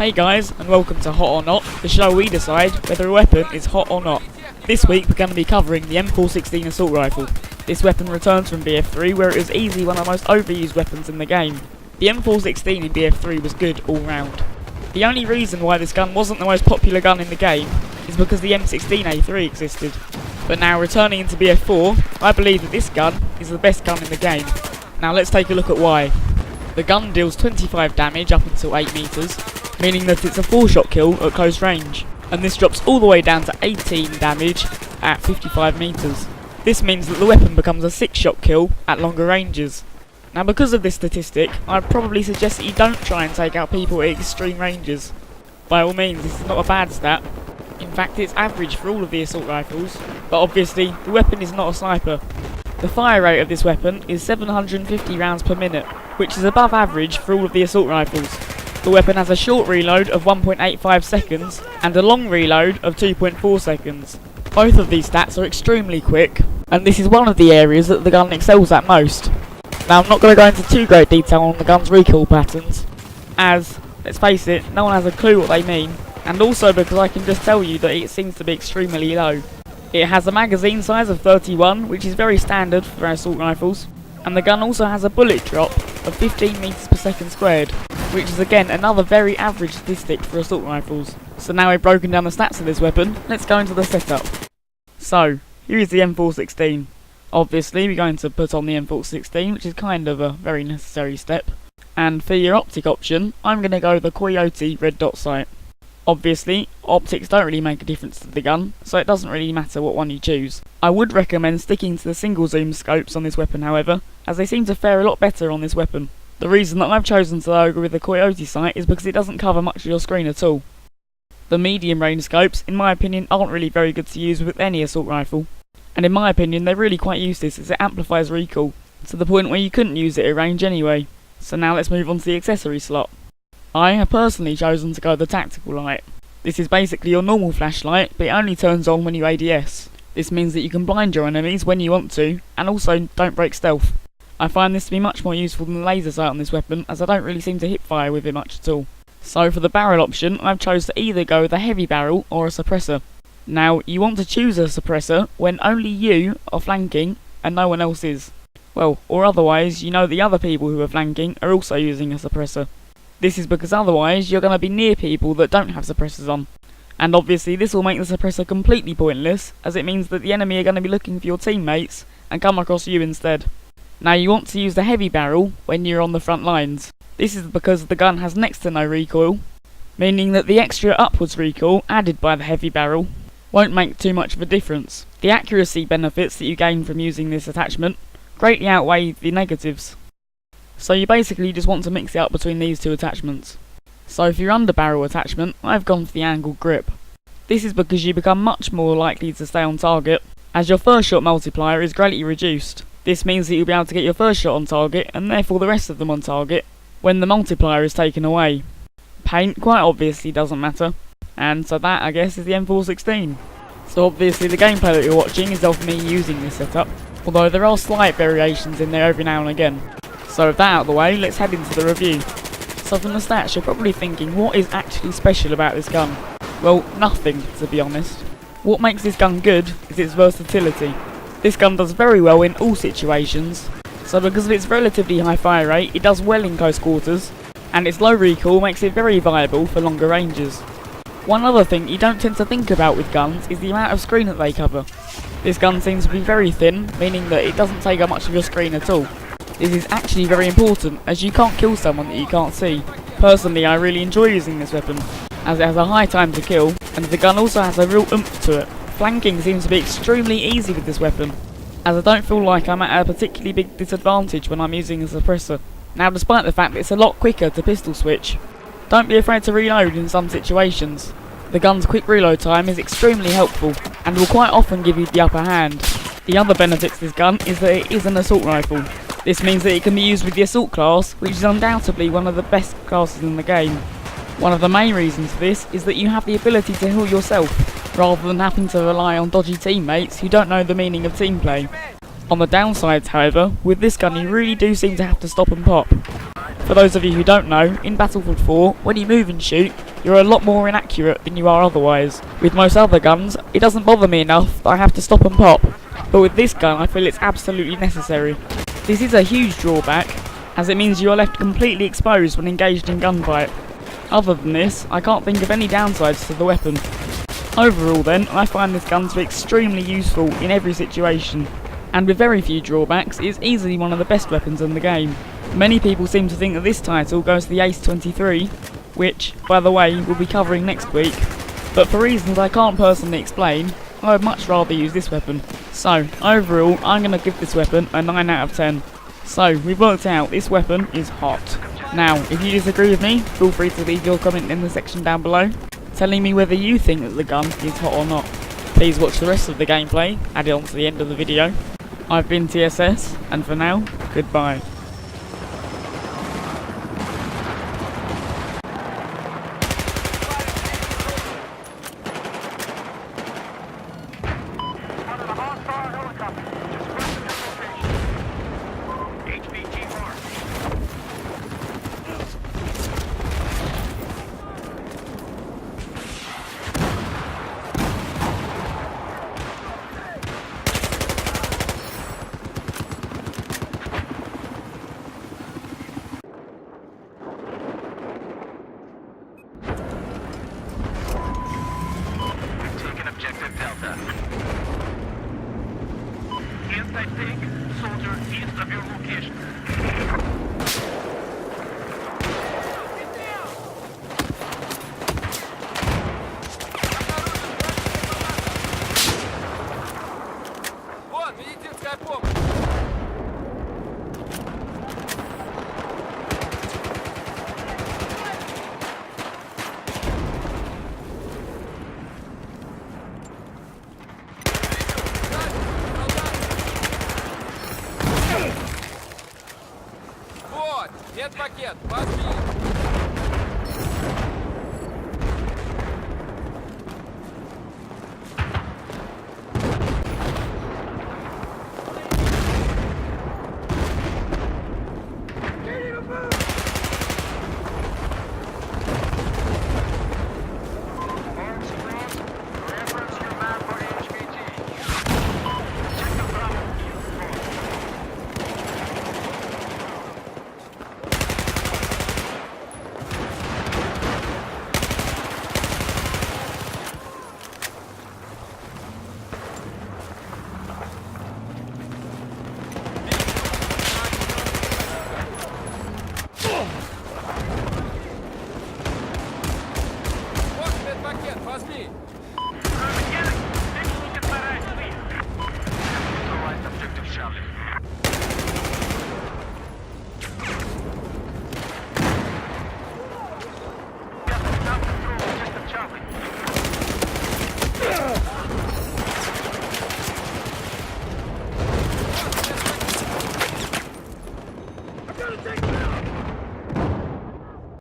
Hey guys, and welcome to Hot or Not, the show we decide whether a weapon is hot or not. This week we're going to be covering the M416 assault rifle. This weapon returns from BF4, where it was easily one of the most overused weapons in the game. The M416 in BF4 was good all round. The only reason why this gun wasn't the most popular gun in the game is because the M16A3 existed. But now returning into BF4, I believe that this gun is the best gun in the game. Now let's take a look at why. The gun deals 25 damage up until 8 meters, meaning that it's a 4-shot kill at close range, and this drops all the way down to 18 damage at 55 meters. This means that the weapon becomes a 6-shot kill at longer ranges. Now because of this statistic, I'd probably suggest that you don't try and take out people at extreme ranges. By all means, this is not a bad stat. In fact, it's average for all of the assault rifles, but obviously the weapon is not a sniper. The fire rate of this weapon is 750 rounds per minute, which is above average for all of the assault rifles. The weapon has a short reload of 1.85 seconds and a long reload of 2.4 seconds. Both of these stats are extremely quick, and this is one of the areas that the gun excels at most. Now I'm not going to go into too great detail on the gun's recoil patterns, as, let's face it, no one has a clue what they mean, and also because I can just tell you that it seems to be extremely low. It has a magazine size of 31, which is very standard for assault rifles, and the gun also has a bullet drop of 15 meters per second squared, which is again another very average statistic for assault rifles. So now we've broken down the stats of this weapon, let's go into the setup. So, here is the M416. Obviously we're going to put on the M416, which is kind of a very necessary step. And for your optic option, I'm going to go the Coyote red dot sight. Obviously, optics don't really make a difference to the gun, so it doesn't really matter what one you choose. I would recommend sticking to the single zoom scopes on this weapon however, as they seem to fare a lot better on this weapon. The reason that I've chosen to go with the Coyote sight is because it doesn't cover much of your screen at all. The medium range scopes, in my opinion, aren't really very good to use with any assault rifle, and in my opinion they're really quite useless as it amplifies recoil, to the point where you couldn't use it at range anyway. So now let's move on to the accessory slot. I have personally chosen to go the tactical light. This is basically your normal flashlight, but it only turns on when you ADS. This means that you can blind your enemies when you want to, and also don't break stealth. I find this to be much more useful than the laser sight on this weapon, as I don't really seem to hip fire with it much at all. So for the barrel option, I've chose to either go with a heavy barrel or a suppressor. Now, you want to choose a suppressor when only you are flanking and no one else is. Well, or otherwise, you know the other people who are flanking are also using a suppressor. This is because otherwise you're going to be near people that don't have suppressors on. And obviously this will make the suppressor completely pointless, as it means that the enemy are going to be looking for your teammates and come across you instead. Now you want to use the heavy barrel when you're on the front lines. This is because the gun has next to no recoil, meaning that the extra upwards recoil added by the heavy barrel won't make too much of a difference. The accuracy benefits that you gain from using this attachment greatly outweigh the negatives. So you basically just want to mix it up between these two attachments. So for your under barrel attachment, I've gone for the angled grip. This is because you become much more likely to stay on target, as your first shot multiplier is greatly reduced. This means that you'll be able to get your first shot on target, and therefore the rest of them on target, when the multiplier is taken away. Paint quite obviously doesn't matter, and so that I guess is the M416. So obviously the gameplay that you're watching is of me using this setup, although there are slight variations in there every now and again. So with that out of the way, let's head into the review. So from the stats, you're probably thinking, what is actually special about this gun? Well, nothing, to be honest. What makes this gun good is its versatility. This gun does very well in all situations, so because of its relatively high fire rate, it does well in close quarters, and its low recoil makes it very viable for longer ranges. One other thing you don't tend to think about with guns is the amount of screen that they cover. This gun seems to be very thin, meaning that it doesn't take up much of your screen at all. This is actually very important, as you can't kill someone that you can't see. Personally, I really enjoy using this weapon, as it has a high time to kill, and the gun also has a real oomph to it. Flanking seems to be extremely easy with this weapon, as I don't feel like I'm at a particularly big disadvantage when I'm using a suppressor. Now, despite the fact that it's a lot quicker to pistol switch, don't be afraid to reload in some situations. The gun's quick reload time is extremely helpful, and will quite often give you the upper hand. The other benefit to this gun is that it is an assault rifle. This means that it can be used with the assault class, which is undoubtedly one of the best classes in the game. One of the main reasons for this is that you have the ability to heal yourself, rather than having to rely on dodgy teammates who don't know the meaning of team play. On the downsides, however, with this gun you really do seem to have to stop and pop. For those of you who don't know, in Battlefield 4, when you move and shoot, you're a lot more inaccurate than you are otherwise. With most other guns, it doesn't bother me enough that I have to stop and pop, but with this gun I feel it's absolutely necessary. This is a huge drawback, as it means you are left completely exposed when engaged in gunfight. Other than this, I can't think of any downsides to the weapon. Overall then, I find this gun to be extremely useful in every situation, and with very few drawbacks, it is easily one of the best weapons in the game. Many people seem to think that this title goes to the Ace 23, which, by the way, we'll be covering next week, but for reasons I can't personally explain, I would much rather use this weapon. So, overall, I'm going to give this weapon a 9 out of 10. So, we've worked out this weapon is hot. Now, if you disagree with me, feel free to leave your comment in the section down below, telling me whether you think that the gun is hot or not. Please watch the rest of the gameplay, added on to the end of the video. I've been TSS, and for now, goodbye. Objective Delta. Inside tank, soldier east of your location. Вот, медицинская помощь. Вот, медпакет, возьми. Вот медпакет, возьми. Take a look at my right, please. Neutralized objective Charlie.